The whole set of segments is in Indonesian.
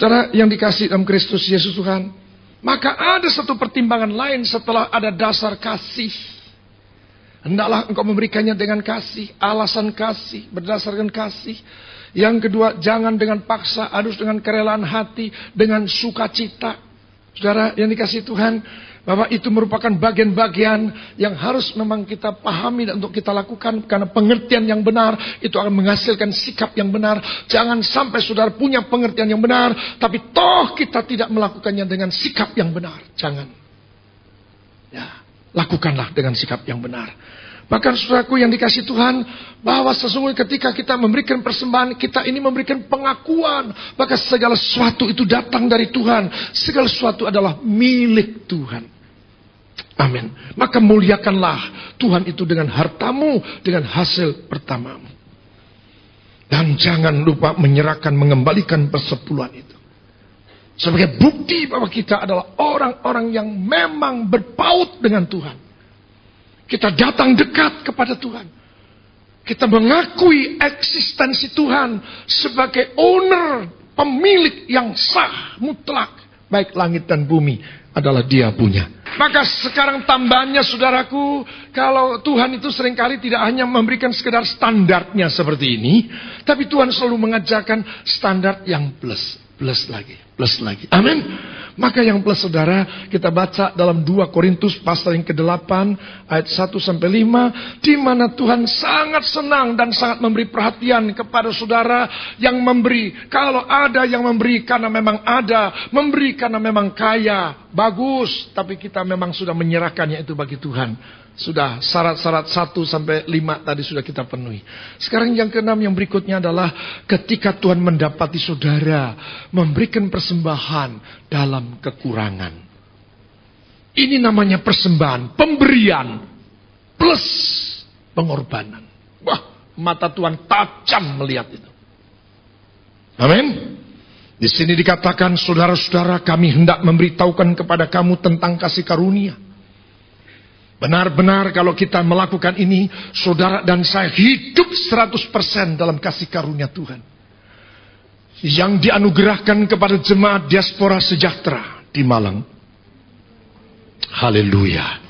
Saudara yang dikasihi dalam Kristus Yesus Tuhan, maka ada satu pertimbangan lain setelah ada dasar kasih. Hendaklah engkau memberikannya dengan kasih, alasan kasih, berdasarkan kasih. Yang kedua, jangan dengan paksa, harus dengan kerelaan hati, dengan sukacita. Saudara yang dikasihi Tuhan, bahwa itu merupakan bagian-bagian yang harus memang kita pahami dan untuk kita lakukan. Karena pengertian yang benar itu akan menghasilkan sikap yang benar. Jangan sampai saudara punya pengertian yang benar, tapi toh kita tidak melakukannya dengan sikap yang benar. Jangan. Ya, lakukanlah dengan sikap yang benar. Bahkan saudaraku yang dikasihi Tuhan, bahwa sesungguhnya ketika kita memberikan persembahan, kita ini memberikan pengakuan. Maka segala sesuatu itu datang dari Tuhan. Segala sesuatu adalah milik Tuhan. Amin. Maka muliakanlah Tuhan itu dengan hartamu, dengan hasil pertamamu. Dan jangan lupa menyerahkan, mengembalikan persepuluhan itu. Sebagai bukti bahwa kita adalah orang-orang yang memang berpaut dengan Tuhan. Kita datang dekat kepada Tuhan. Kita mengakui eksistensi Tuhan sebagai owner, pemilik yang sah, mutlak. Baik langit dan bumi adalah Dia punya. Maka sekarang tambahannya saudaraku, kalau Tuhan itu seringkali tidak hanya memberikan sekedar standarnya seperti ini, tapi Tuhan selalu mengajarkan standar yang plus lagi. Amin. Maka yang plus saudara, kita baca dalam 2 Korintus pasal yang ke-8 ayat 1-5, di mana Tuhan sangat senang dan sangat memberi perhatian kepada saudara yang memberi. Kalau ada yang memberi karena memang ada, memberi karena memang kaya, bagus, tapi kita memang sudah menyerahkannya itu bagi Tuhan. Sudah syarat-syarat 1-5 tadi sudah kita penuhi. Sekarang yang ke-6 yang berikutnya adalah ketika Tuhan mendapati saudara memberikan persembahan dalam kekurangan. Ini namanya persembahan, pemberian plus pengorbanan. Wah, mata Tuhan tajam melihat itu. Amin. Di sini dikatakan, saudara-saudara, kami hendak memberitahukan kepada kamu tentang kasih karunia. Benar-benar kalau kita melakukan ini, saudara dan saya hidup 100% dalam kasih karunia Tuhan. Yang dianugerahkan kepada jemaat diaspora sejahtera di Malang. Haleluya.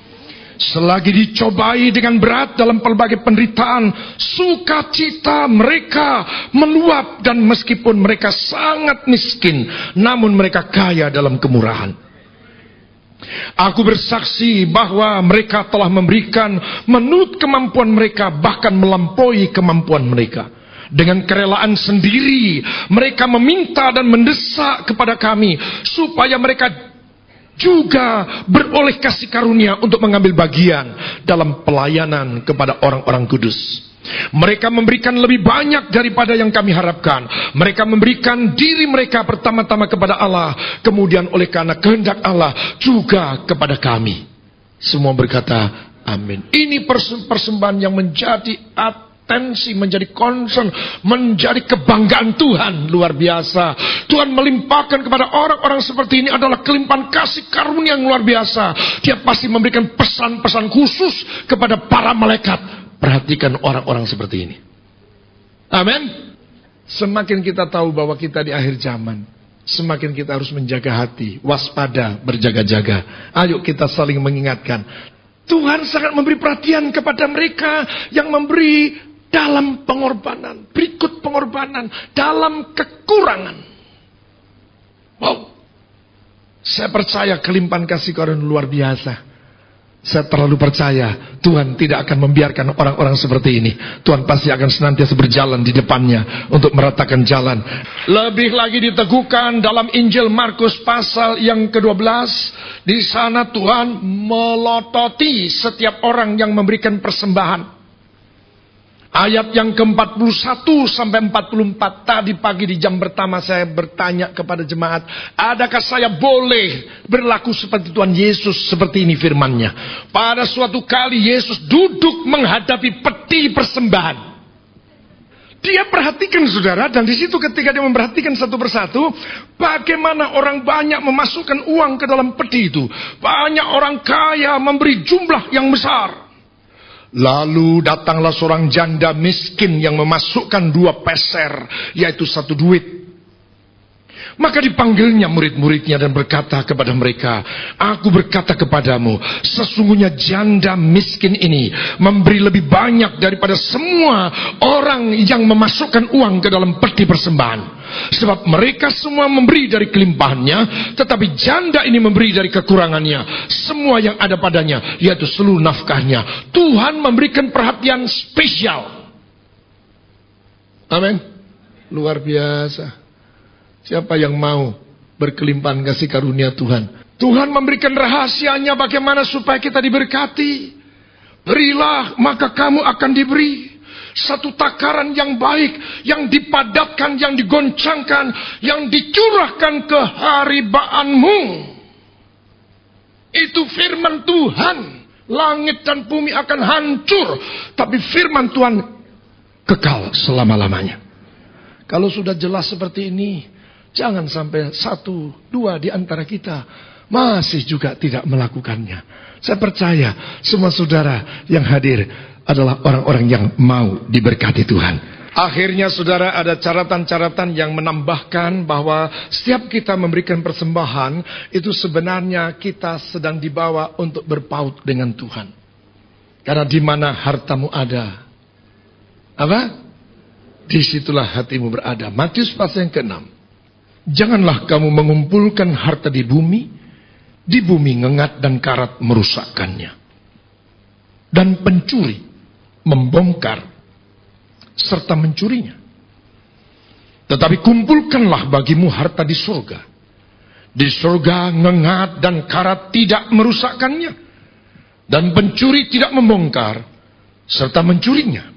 Selagi dicobai dengan berat dalam pelbagai penderitaan, sukacita mereka meluap, dan meskipun mereka sangat miskin, namun mereka kaya dalam kemurahan. Aku bersaksi bahwa mereka telah memberikan menurut kemampuan mereka, bahkan melampaui kemampuan mereka. Dengan kerelaan sendiri, mereka meminta dan mendesak kepada kami, supaya mereka juga beroleh kasih karunia untuk mengambil bagian dalam pelayanan kepada orang-orang kudus. Mereka memberikan lebih banyak daripada yang kami harapkan. Mereka memberikan diri mereka pertama-tama kepada Allah, kemudian oleh karena kehendak Allah juga kepada kami. Semua berkata amin. Ini persembahan yang menjadi atensi, menjadi concern, menjadi kebanggaan Tuhan. Luar biasa. Tuhan melimpahkan kepada orang-orang seperti ini adalah kelimpahan kasih karunia yang luar biasa. Dia pasti memberikan pesan-pesan khusus kepada para malaikat. Perhatikan orang-orang seperti ini. Amin. Semakin kita tahu bahwa kita di akhir zaman, semakin kita harus menjaga hati, waspada, berjaga-jaga. Ayo kita saling mengingatkan. Tuhan sangat memberi perhatian kepada mereka yang memberi dalam pengorbanan, berikut pengorbanan, dalam kekurangan. Wow. Saya percaya kelimpahan kasih karunia luar biasa. Saya terlalu percaya Tuhan tidak akan membiarkan orang-orang seperti ini. Tuhan pasti akan senantiasa berjalan di depannya untuk meratakan jalan. Lebih lagi diteguhkan dalam Injil Markus pasal yang ke-12. Di sana Tuhan melototi setiap orang yang memberikan persembahan. Ayat yang ke-41 sampai 44. Tadi pagi di jam pertama saya bertanya kepada jemaat, adakah saya boleh berlaku seperti Tuhan Yesus? Seperti ini firman-Nya. Pada suatu kali Yesus duduk menghadapi peti persembahan. Dia perhatikan saudara, dan di situ ketika dia memperhatikan satu persatu, bagaimana orang banyak memasukkan uang ke dalam peti itu. Banyak orang kaya memberi jumlah yang besar. Lalu datanglah seorang janda miskin yang memasukkan 2 peser, yaitu 1 duit. Maka dipanggilnya murid-muridnya dan berkata kepada mereka, aku berkata kepadamu, sesungguhnya janda miskin ini memberi lebih banyak daripada semua orang yang memasukkan uang ke dalam peti persembahan. Sebab mereka semua memberi dari kelimpahannya, tetapi janda ini memberi dari kekurangannya, semua yang ada padanya, yaitu seluruh nafkahnya. Tuhan memberikan perhatian spesial. Amin. Luar biasa. Siapa yang mau berkelimpahan kasih karunia Tuhan? Tuhan memberikan rahasianya bagaimana supaya kita diberkati. Berilah, maka kamu akan diberi. Satu takaran yang baik, yang dipadatkan, yang digoncangkan, yang dicurahkan ke haribaanmu. Itu firman Tuhan. Langit dan bumi akan hancur, tapi firman Tuhan kekal selama-lamanya. Kalau sudah jelas seperti ini, jangan sampai satu, dua di antara kita masih juga tidak melakukannya. Saya percaya semua saudara yang hadir adalah orang-orang yang mau diberkati Tuhan. Akhirnya saudara, ada catatan-catatan yang menambahkan bahwa setiap kita memberikan persembahan, itu sebenarnya kita sedang dibawa untuk berpaut dengan Tuhan. Karena di mana hartamu ada, apa? Disitulah hatimu berada. Matius pasal yang ke-6. Janganlah kamu mengumpulkan harta di bumi ngengat dan karat merusakkannya. Dan pencuri membongkar serta mencurinya. Tetapi kumpulkanlah bagimu harta di surga. Di surga ngengat dan karat tidak merusakkannya, dan pencuri tidak membongkar serta mencurinya.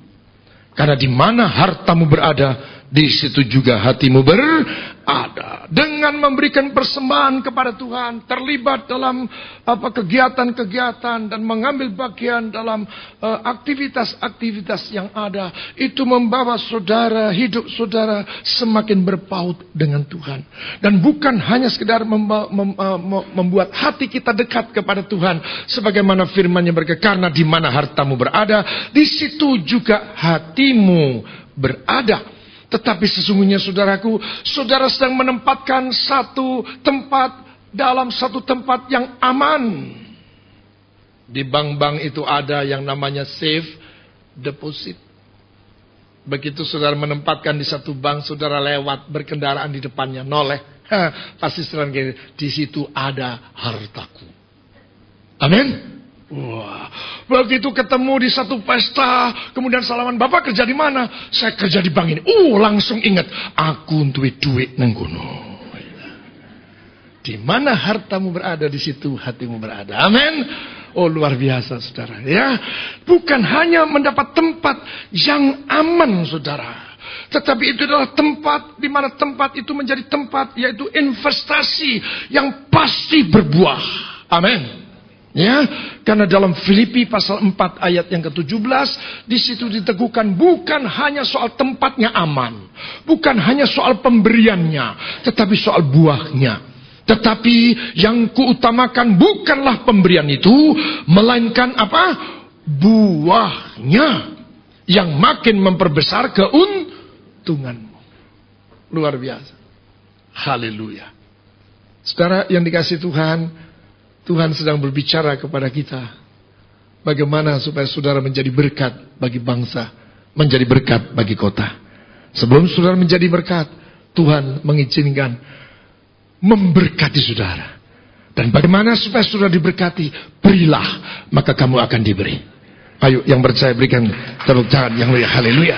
Karena di mana hartamu berada, di situ juga hatimu berada. Dengan memberikan persembahan kepada Tuhan, terlibat dalam kegiatan-kegiatan dan mengambil bagian dalam aktivitas-aktivitas yang ada, itu membawa saudara, hidup saudara semakin berpaut dengan Tuhan. Dan bukan hanya sekedar membuat hati kita dekat kepada Tuhan, sebagaimana firman-Nya berkata, karena di mana hartamu berada, di situ juga hatimu berada. Tetapi sesungguhnya saudaraku, saudara sedang menempatkan satu tempat dalam satu tempat yang aman. Di bank-bank itu ada yang namanya safe deposit. Begitu saudara menempatkan di satu bank, saudara lewat berkendaraan di depannya, noleh, pasti saudara gini, di situ ada hartaku. Amin. Wah, begitu ketemu di satu pesta, kemudian salaman, Bapak kerja di mana? Saya kerja di bank ini. Langsung ingat, aku duit nang kono. Di mana hartamu berada, di situ hatimu berada. Amin. Oh, luar biasa saudara ya. Bukan hanya mendapat tempat yang aman saudara, tetapi itu adalah tempat di mana tempat itu menjadi tempat, yaitu investasi yang pasti berbuah. Amin. Ya, karena dalam Filipi pasal 4 ayat yang ke-17, di situ diteguhkan bukan hanya soal tempatnya aman, bukan hanya soal pemberiannya, tetapi soal buahnya. Tetapi yang kuutamakan bukanlah pemberian itu, melainkan apa? Buahnya yang makin memperbesar keuntunganmu. Luar biasa. Haleluya. Saudara yang dikasihi Tuhan, Tuhan sedang berbicara kepada kita bagaimana supaya saudara menjadi berkat bagi bangsa, menjadi berkat bagi kota. Sebelum saudara menjadi berkat, Tuhan mengizinkan memberkati saudara. Dan bagaimana supaya saudara diberkati? Berilah, maka kamu akan diberi. Ayo yang percaya berikan tepuk tangan yang mulia. Haleluya.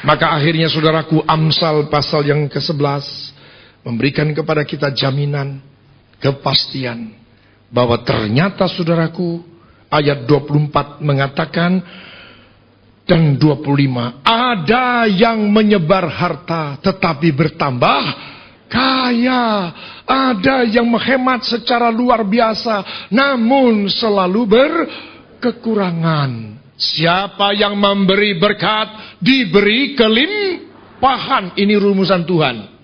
Maka akhirnya saudaraku, Amsal pasal yang ke-11 memberikan kepada kita jaminan, kepastian bahwa ternyata saudaraku, ayat 24 mengatakan dan 25, ada yang menyebar harta tetapi bertambah kaya, ada yang menghemat secara luar biasa namun selalu berkekurangan. Siapa yang memberi berkat diberi kelimpahan. Ini rumusan Tuhan.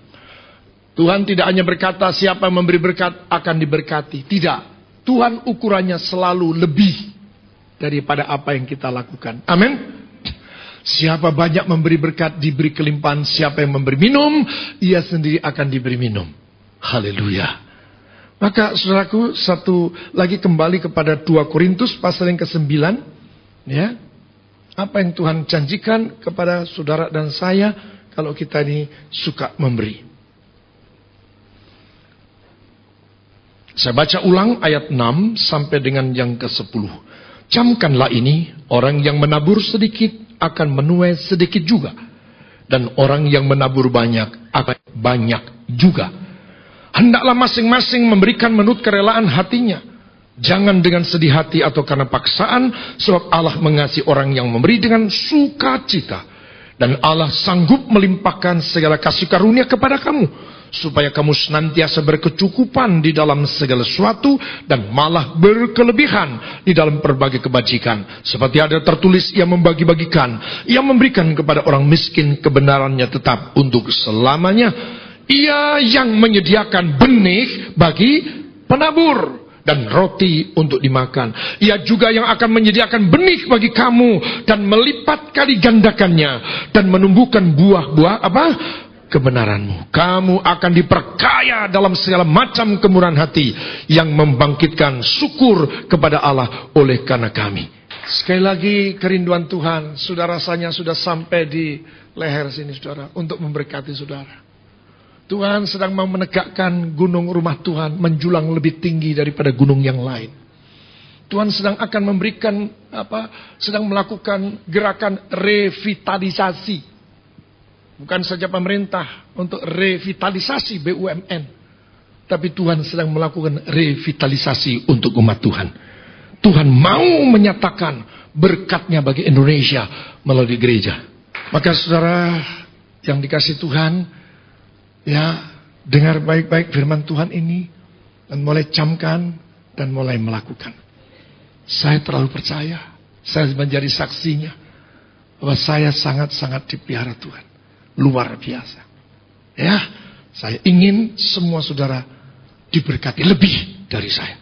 Tuhan tidak hanya berkata siapa yang memberi berkat akan diberkati. Tidak. Tuhan ukurannya selalu lebih daripada apa yang kita lakukan. Amin. Siapa banyak memberi berkat, diberi kelimpahan. Siapa yang memberi minum, ia sendiri akan diberi minum. Haleluya. Maka saudaraku, satu lagi kembali kepada 2 Korintus pasal yang ke-9. Ya. Apa yang Tuhan janjikan kepada saudara dan saya kalau kita ini suka memberi. Saya baca ulang ayat 6 sampai dengan yang ke-10. Camkanlah ini, orang yang menabur sedikit akan menuai sedikit juga. Dan orang yang menabur banyak akan banyak juga. Hendaklah masing-masing memberikan menurut kerelaan hatinya. Jangan dengan sedih hati atau karena paksaan, sebab Allah mengasihi orang yang memberi dengan sukacita. Dan Allah sanggup melimpahkan segala kasih karunia kepada kamu, supaya kamu senantiasa berkecukupan di dalam segala sesuatu, dan malah berkelebihan di dalam berbagai kebajikan. Seperti ada tertulis, ia membagi-bagikan, ia memberikan kepada orang miskin kebenarannya tetap untuk selamanya. Ia yang menyediakan benih bagi penabur dan roti untuk dimakan. Ia juga yang akan menyediakan benih bagi kamu dan melipat kali gandakannya dan menumbuhkan buah-buah kebenaranmu. Kamu akan diperkaya dalam segala macam kemurahan hati yang membangkitkan syukur kepada Allah oleh karena kami. Sekali lagi kerinduan Tuhan, sudah rasanya sudah sampai di leher sini saudara, untuk memberkati saudara. Tuhan sedang mau menegakkan gunung rumah Tuhan menjulang lebih tinggi daripada gunung yang lain. Tuhan sedang akan memberikan sedang melakukan gerakan revitalisasi. Bukan saja pemerintah untuk revitalisasi BUMN, tapi Tuhan sedang melakukan revitalisasi untuk umat Tuhan. Tuhan mau menyatakan berkatnya bagi Indonesia melalui gereja. Maka saudara yang dikasih Tuhan, ya, dengar baik-baik firman Tuhan ini dan mulai camkan dan mulai melakukan. Saya terlalu percaya, saya menjadi saksinya bahwa saya sangat-sangat dipelihara Tuhan, luar biasa. Ya, saya ingin semua saudara diberkati lebih dari saya.